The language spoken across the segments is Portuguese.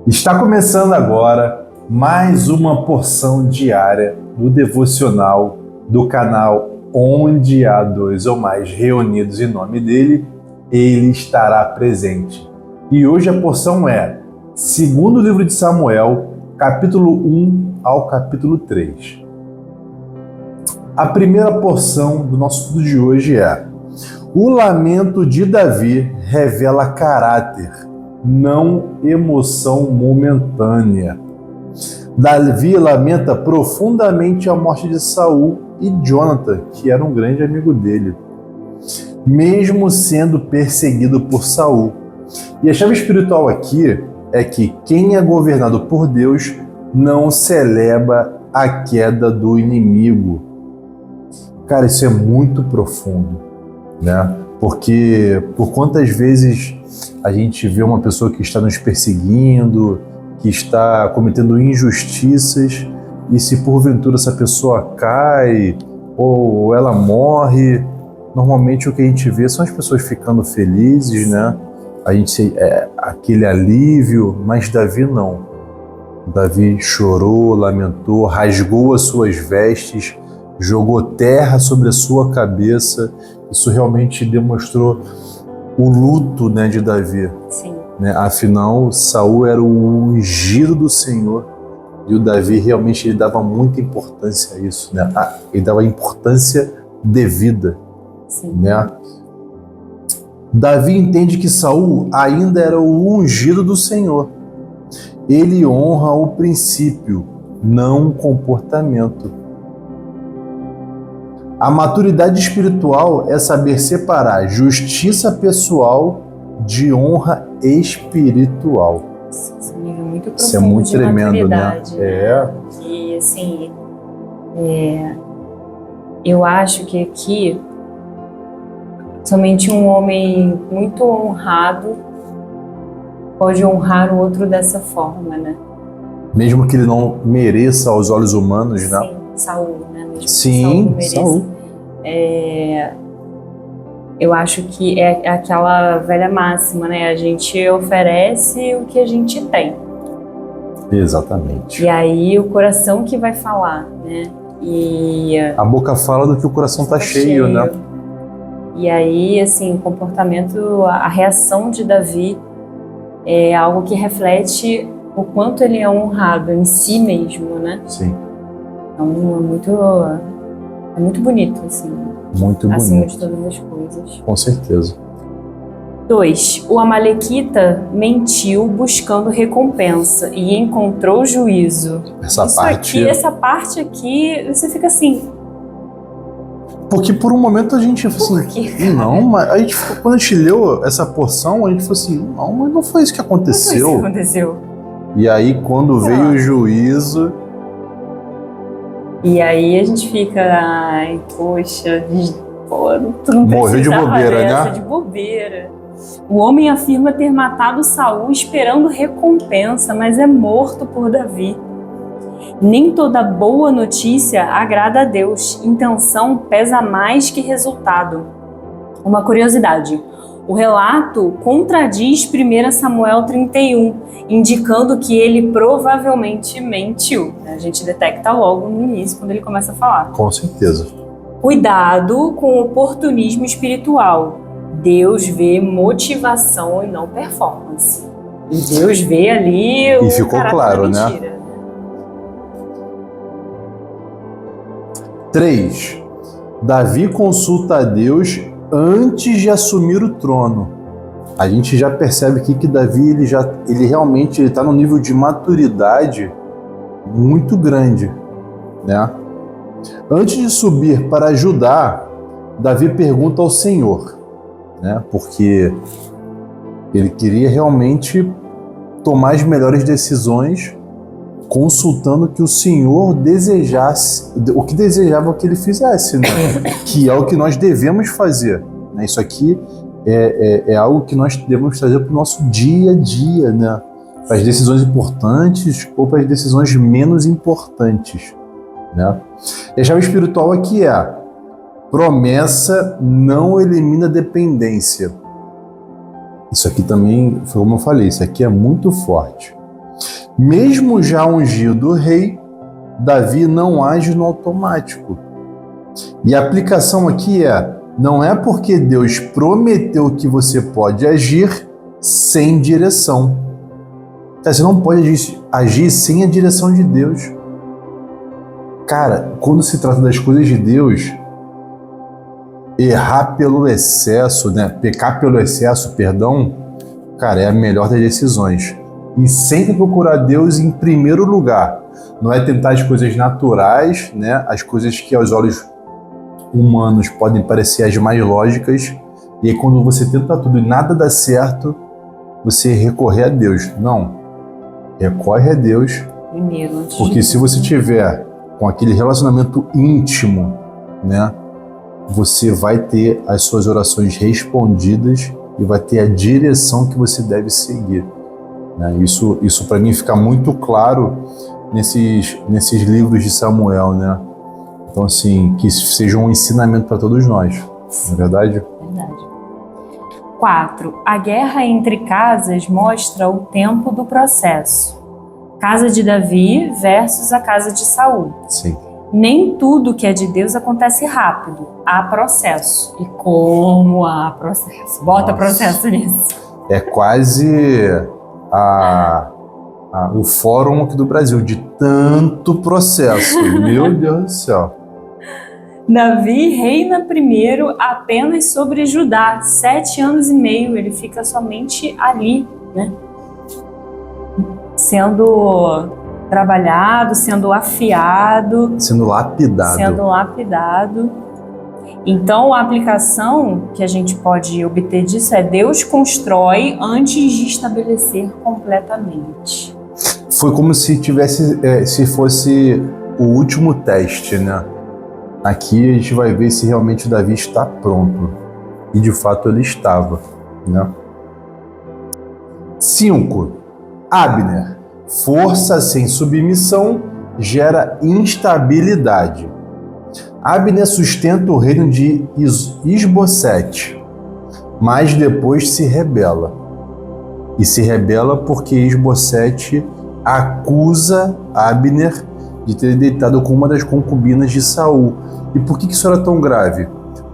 Está começando agora mais uma porção diária do devocional do canal Onde há dois ou mais reunidos em nome dele, ele estará presente. E hoje a porção é segundo livro de Samuel, capítulo 1 ao capítulo 3. A primeira porção do nosso estudo de hoje é: o lamento de Davi revela caráter, não emoção momentânea. Davi lamenta profundamente a morte de Saul e Jonathan, que era um grande amigo dele, mesmo sendo perseguido por Saul. E a chave espiritual aqui é que quem é governado por Deus não celebra a queda do inimigo. Cara, isso é muito profundo, né? Porque por quantas vezes a gente vê uma pessoa que está nos perseguindo, que está cometendo injustiças, e se porventura essa pessoa cai ou ela morre, normalmente o que a gente vê são as pessoas ficando felizes, né? A gente aquele alívio, mas Davi não. Davi chorou, lamentou, rasgou as suas vestes, jogou terra sobre a sua cabeça. Isso realmente demonstrou o luto, né, de Davi. Sim. Né? Afinal, Saul era o ungido do Senhor e o Davi realmente ele dava muita importância a isso, né? Ele dava importância devida. Sim. Né? Davi entende que Saul ainda era o ungido do Senhor. Ele honra o princípio, não o comportamento. A maturidade espiritual é saber separar justiça pessoal de honra espiritual. Isso é um nível muito profundo. Isso é muito de tremendo, né? Né? E assim, eu acho que aqui somente um homem muito honrado pode honrar o outro dessa forma, né? Mesmo que ele não mereça aos olhos humanos, né? Sim, Saul, né? Mesmo sim, Saul. Eu acho que é aquela velha máxima, né? A gente oferece o que a gente tem. Exatamente. E aí o coração que vai falar, né? E a boca fala do que o coração tá cheio, né? E aí, assim, o comportamento, a reação de Davi é algo que reflete o quanto ele é honrado em si mesmo, né? Sim. Então é muito bonito, assim. Muito bonito. Acima de todas as coisas. Com certeza. 2. O Amalequita mentiu buscando recompensa e encontrou juízo. Essa parte aqui, você fica assim... Porque por um momento a gente falou assim, não, mas quando a gente leu essa porção, a gente falou assim, não, mas não foi isso que aconteceu. Não foi isso que aconteceu. E aí quando veio o juízo... E aí a gente fica, ai, poxa, tu não morreu de bobeira, né? De bobeira. O homem afirma ter matado Saul esperando recompensa, mas é morto por Davi. Nem toda boa notícia agrada a Deus. Intenção pesa mais que resultado. Uma curiosidade. O relato contradiz 1 Samuel 31, indicando que ele provavelmente mentiu. A gente detecta logo no início, quando ele começa a falar. Com certeza. Cuidado com o oportunismo espiritual. Deus vê motivação e não performance. E Deus vê ali o e ficou claro, mentira. Né? 3. Davi consulta a Deus antes de assumir o trono. A gente já percebe aqui que Davi ele realmente está num nível de maturidade muito grande, né? Antes de subir para Judá, Davi pergunta ao Senhor, né? Porque ele queria realmente tomar as melhores decisões, consultando o que o Senhor desejasse, o que desejava que ele fizesse, né? Que é o que nós devemos fazer, né? Isso aqui é algo que nós devemos trazer para o nosso dia a dia, né? Para as decisões importantes ou para as decisões menos importantes, né? E a chave espiritual aqui é: promessa não elimina dependência. Isso aqui também, como eu falei, isso aqui é muito forte. Mesmo já ungido rei, Davi não age no automático. E a aplicação aqui não é porque Deus prometeu que você pode agir sem direção. Você não pode agir sem a direção de Deus. Cara, quando se trata das coisas de Deus, errar pelo excesso, né? Pecar pelo excesso, perdão, cara, é a melhor das decisões. E sempre procurar Deus em primeiro lugar. Não é tentar as coisas naturais, né? As coisas que aos olhos humanos podem parecer as mais lógicas. E aí quando você tenta tudo e nada dá certo, você recorrer a Deus. Não. Recorre a Deus. Primeiro, antes porque se você tiver com aquele relacionamento íntimo, né? Você vai ter as suas orações respondidas e vai ter a direção que você deve seguir. Né? Isso para mim fica muito claro nesses livros de Samuel, né? Então, assim, que isso seja um ensinamento para todos nós, não é verdade? Verdade. 4. A guerra entre casas mostra o tempo do processo. Casa de Davi versus a casa de Saul. Sim. Nem tudo que é de Deus acontece rápido. Há processo. E como há processo? Bota processo nisso. É quase o fórum aqui do Brasil, de tanto processo. Meu Deus do céu. Davi reina primeiro apenas sobre Judá. 7 anos e meio. Ele fica somente ali, né? Sendo trabalhado, sendo afiado, sendo lapidado. Então, a aplicação que a gente pode obter disso é: Deus constrói antes de estabelecer completamente. Foi como se fosse o último teste, né? Aqui a gente vai ver se realmente Davi está pronto. E de fato ele estava, né? 5. Abner. Força sem submissão gera instabilidade. Abner sustenta o reino de Isbosete, mas depois se rebela. E se rebela porque Isbosete acusa Abner de ter deitado com uma das concubinas de Saul. E por que isso era tão grave?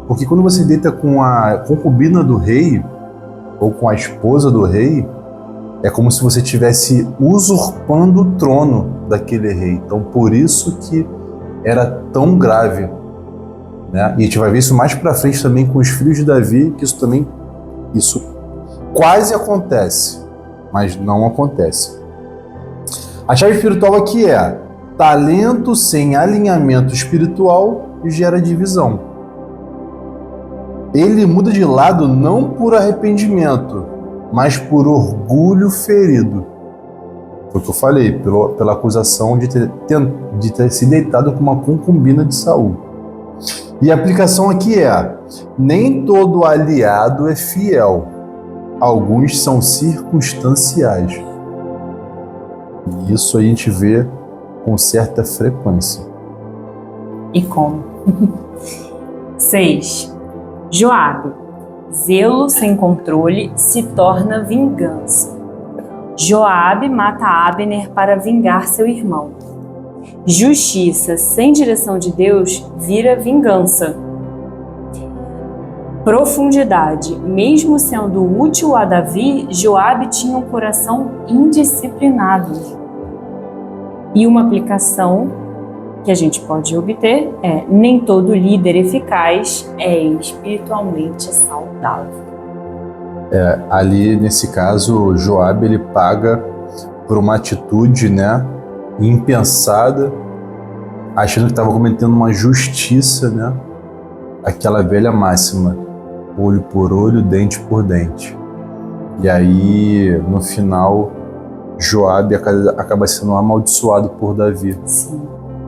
Porque quando você deita com a concubina do rei, ou com a esposa do rei, é como se você estivesse usurpando o trono daquele rei. Então, por isso que era tão grave, né? E a gente vai ver isso mais pra frente também com os filhos de Davi, que isso quase acontece, mas não acontece. A chave espiritual aqui é: talento sem alinhamento espiritual gera divisão. Ele muda de lado não por arrependimento, mas por orgulho ferido. Foi o que eu falei, pela acusação de ter se deitado com uma concubina de Saul. E a aplicação aqui é: nem todo aliado é fiel, alguns são circunstanciais. E isso a gente vê com certa frequência. E como? 6. Joabe. Zelo sem controle se torna vingança. Joabe mata Abner para vingar seu irmão. Justiça sem direção de Deus vira vingança. Profundidade. Mesmo sendo útil a Davi, Joabe tinha um coração indisciplinado. E uma aplicação que a gente pode obter é: nem todo líder eficaz é espiritualmente saudável. Ali nesse caso, Joabe ele paga por uma atitude, né, impensada, achando que estava cometendo uma justiça, né? Aquela velha máxima: olho por olho, dente por dente. E aí, no final, Joabe acaba sendo amaldiçoado por Davi. Sim.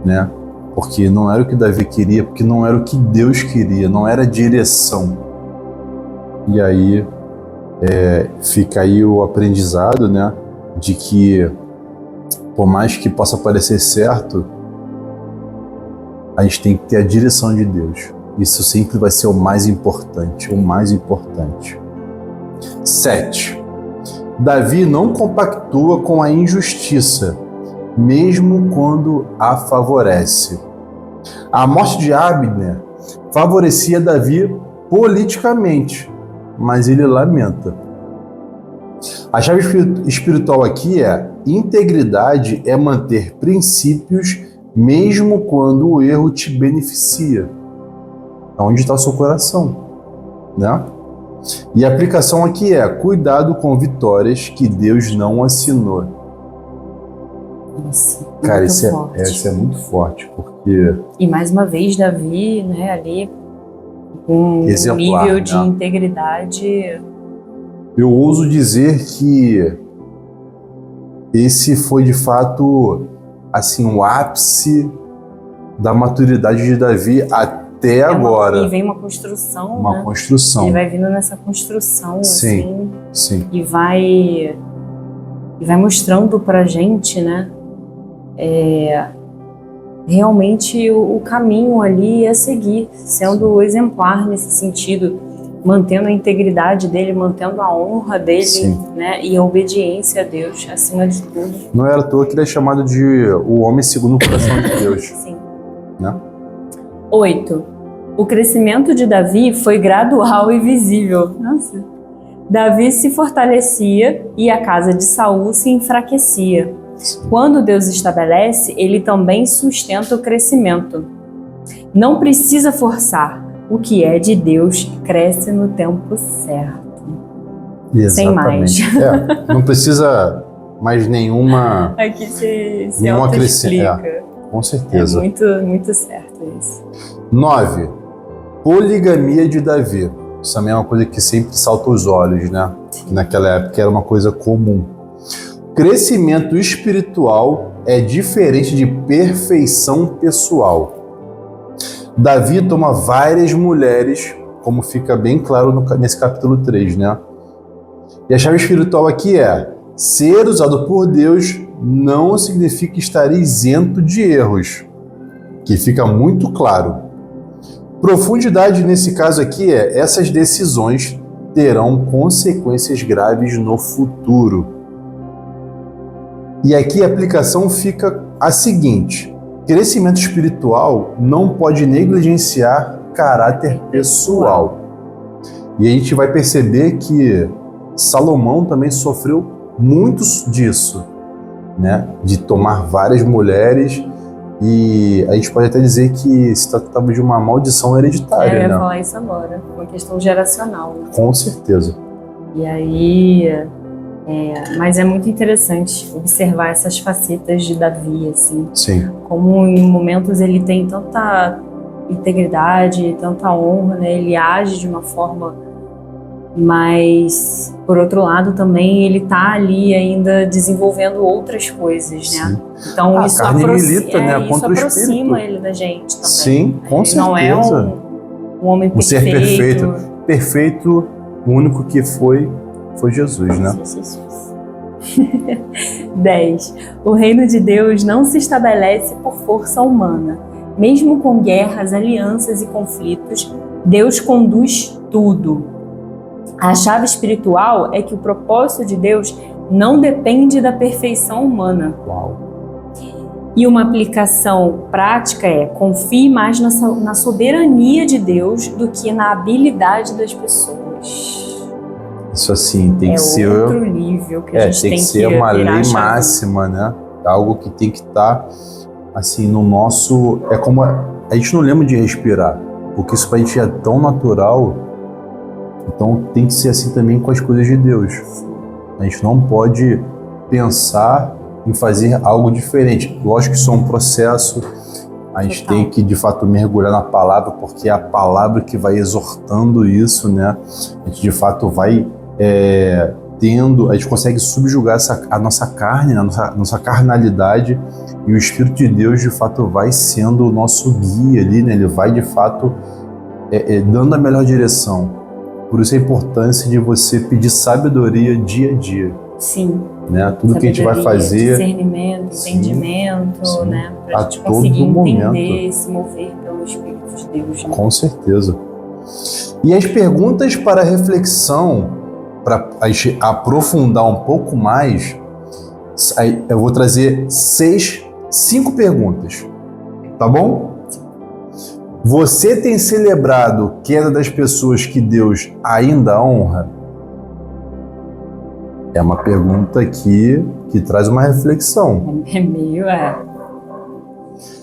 Né? Porque não era o que Davi queria, porque não era o que Deus queria, não era a direção. E aí fica aí o aprendizado, né, de que por mais que possa parecer certo, a gente tem que ter a direção de Deus. Isso sempre vai ser o mais importante, o mais importante. 7. Davi não compactua com a injustiça, mesmo quando a favorece. A morte de Abner favorecia Davi politicamente, mas ele lamenta. A chave espiritual aqui é: integridade é manter princípios mesmo quando o erro te beneficia. Onde está o seu coração, né? E a aplicação aqui é: cuidado com vitórias que Deus não assinou. Nossa, cara, isso é muito forte, porque... E mais uma vez, Davi, né, ali, com um exemplar, nível de né? integridade... Eu ouso dizer que esse foi, de fato, assim, o ápice da maturidade de Davi até agora. E vem uma construção, Uma né? construção. Ele vai vindo nessa construção, Sim, assim, sim. e vai mostrando pra gente, né, realmente o caminho ali a seguir, sendo exemplar nesse sentido, mantendo a integridade dele, mantendo a honra dele, Sim. né, e a obediência a Deus acima de tudo. Não era à toa que ele é chamado de o homem segundo o coração de Deus. Sim. Né? 8. O crescimento de Davi foi gradual e visível. Nossa. Davi se fortalecia e a casa de Saul se enfraquecia. Quando Deus estabelece, ele também sustenta o crescimento. Não precisa forçar. O que é de Deus cresce no tempo certo. Exatamente. Sem mais. Não precisa mais nenhuma... Aqui se nenhuma auto-explica. Com certeza. É muito certo isso. 9. Poligamia de Davi. Isso também é uma coisa que sempre salta aos olhos, né? Que naquela época era uma coisa comum. Crescimento espiritual é diferente de perfeição pessoal. Davi toma várias mulheres, como fica bem claro nesse capítulo 3, né? E a chave espiritual aqui é: ser usado por Deus não significa estar isento de erros, que fica muito claro. Profundidade nesse caso aqui é: essas decisões terão consequências graves no futuro. E aqui a aplicação fica a seguinte: crescimento espiritual não pode negligenciar caráter pessoal. E a gente vai perceber que Salomão também sofreu muito disso, né? De tomar várias mulheres, e a gente pode até dizer que se tratava de uma maldição hereditária, Eu ia né? falar isso agora, uma questão geracional. Né? Com certeza. E aí, mas é muito interessante observar essas facetas de Davi, assim. Sim. Como em momentos ele tem tanta integridade, tanta honra, né? Ele age de uma forma, mas por outro lado também ele tá ali ainda desenvolvendo outras coisas, né? Sim. Então isso milita, né, isso contra o aproxima espírito. ele da gente também. Sim, com Ele certeza. não é um homem Um ser perfeito. perfeito. Perfeito, o único que foi Jesus, né? 10. O reino de Deus não se estabelece por força humana. Mesmo com guerras, alianças e conflitos, Deus conduz tudo. A chave espiritual é que o propósito de Deus não depende da perfeição humana. Uau. E uma aplicação prática é: confie mais na soberania de Deus do que na habilidade das pessoas. Isso assim, tem que ser... outro nível que a gente tem que ser uma lei máxima, né? Algo que tem que estar, assim, no nosso... É como... A gente não lembra de respirar, porque isso pra gente é tão natural. Então tem que ser assim também com as coisas de Deus. A gente não pode pensar em fazer algo diferente. Lógico que isso é um processo. A gente tem que, de fato, mergulhar na palavra, porque é a palavra que vai exortando isso, né? A gente, de fato, vai a gente consegue subjugar a nossa carne, a nossa carnalidade, e o Espírito de Deus, de fato, vai sendo o nosso guia ali, né? Ele vai, de fato, dando a melhor direção. Por isso a importância de você pedir sabedoria dia a dia. Sim. Né? Tudo que a gente vai fazer... Discernimento, entendimento, sim, né? Pra a gente conseguir todo entender momento. e se mover pelo Espírito de Deus. Né? Com certeza. E as perguntas para reflexão para a gente aprofundar um pouco mais, eu vou trazer 5 perguntas, tá bom? Você tem celebrado queda das pessoas que Deus ainda honra? É uma pergunta que traz uma reflexão. É meio,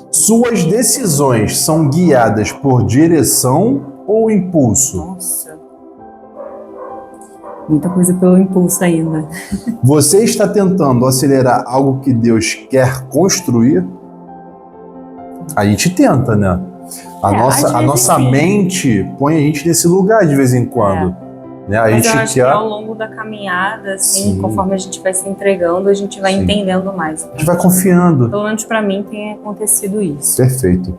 Suas decisões são guiadas por direção ou impulso? Nossa. Muita coisa pelo impulso ainda. Você está tentando acelerar algo que Deus quer construir? A gente tenta, né? A nossa mente põe a gente nesse lugar de vez em quando. Né? Mas eu acho que ao longo da caminhada, assim, conforme a gente vai se entregando, a gente vai entendendo mais. A gente vai confiando. Pelo menos para mim tem acontecido isso. Perfeito.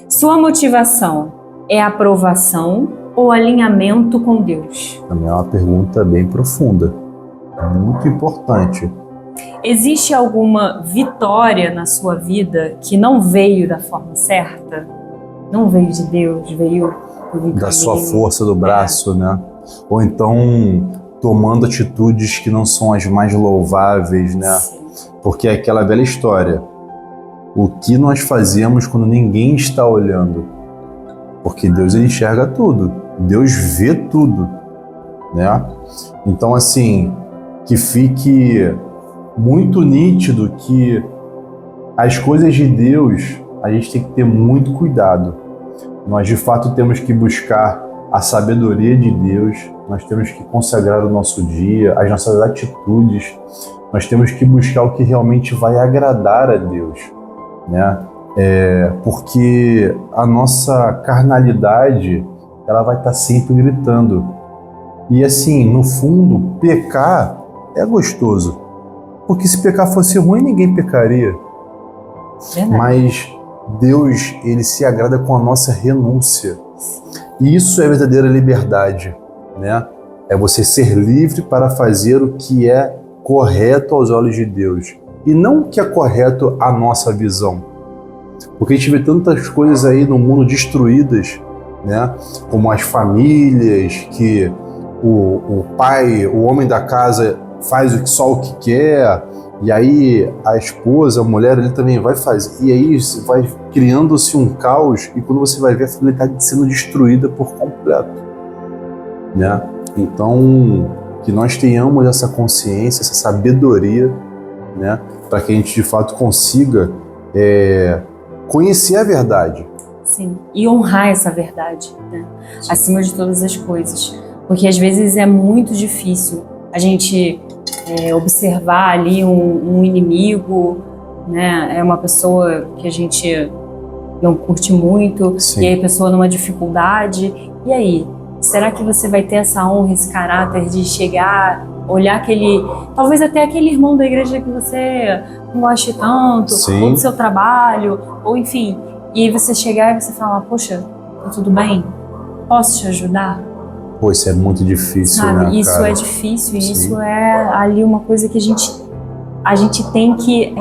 Sua motivação é aprovação ou alinhamento com Deus? Também é uma pergunta bem profunda. Muito importante. Existe alguma vitória na sua vida que não veio da forma certa? Não veio de Deus, veio por um da caminho, sua força do braço, né? Ou então tomando atitudes que não são as mais louváveis, né? Sim. Porque é aquela velha história. O que nós fazemos quando ninguém está olhando? Porque Deus ele enxerga tudo. Deus vê tudo, né? Então, assim, que fique muito nítido que as coisas de Deus a gente tem que ter muito cuidado. Nós, de fato, temos que buscar a sabedoria de Deus, nós temos que consagrar o nosso dia, as nossas atitudes, nós temos que buscar o que realmente vai agradar a Deus, né? Porque a nossa carnalidade, ela vai estar sempre gritando. E assim, no fundo, pecar é gostoso. Porque se pecar fosse ruim, ninguém pecaria. Verdade. Mas Deus, ele se agrada com a nossa renúncia. E isso é verdadeira liberdade, né? É você ser livre para fazer o que é correto aos olhos de Deus. E não o que é correto à nossa visão. Porque a gente vê tantas coisas aí no mundo destruídas, né? Como as famílias, que o pai, o homem da casa faz só o que quer, e aí a esposa, a mulher, ele também vai fazer, e aí vai criando-se um caos, e quando você vai ver, a família está sendo destruída por completo, né? Então, que nós tenhamos essa consciência, essa sabedoria, né? Para que a gente de fato consiga conhecer a verdade. Sim, e honrar essa verdade, né? Acima de todas as coisas. Porque às vezes é muito difícil a gente observar ali um inimigo, né? É uma pessoa que a gente não curte muito, Sim. E aí a pessoa numa dificuldade. E aí, será que você vai ter essa honra, esse caráter de chegar, olhar talvez até aquele irmão da igreja que você não goste tanto, Sim. ou do seu trabalho, ou enfim, e aí você chegar e você falar, poxa, tá tudo bem? Posso te ajudar? Pô, isso é muito difícil, Sabe? né, Isso cara? é difícil, Sim. isso é ali uma coisa que a gente tem que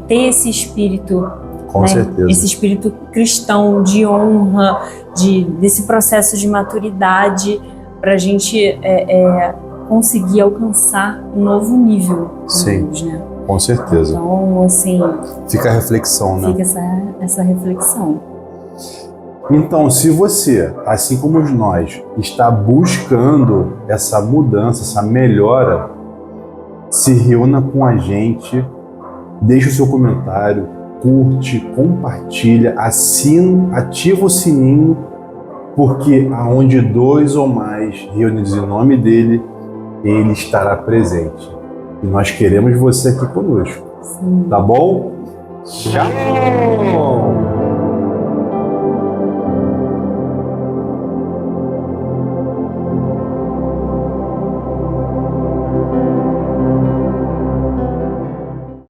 ter esse espírito, Com né? certeza. Esse espírito cristão de honra, desse processo de maturidade, para a gente conseguir alcançar um novo nível com Sim. Deus, né? Com certeza. Então, assim, Fica a reflexão, né? fica essa reflexão. Então, se você, assim como nós, está buscando essa mudança, essa melhora, se reúna com a gente, deixe o seu comentário, curte, compartilha, ativa o sininho, porque aonde 2 ou mais reunidos em nome dele, ele estará presente. E nós queremos você aqui conosco. Sim. Tá bom? Tchau!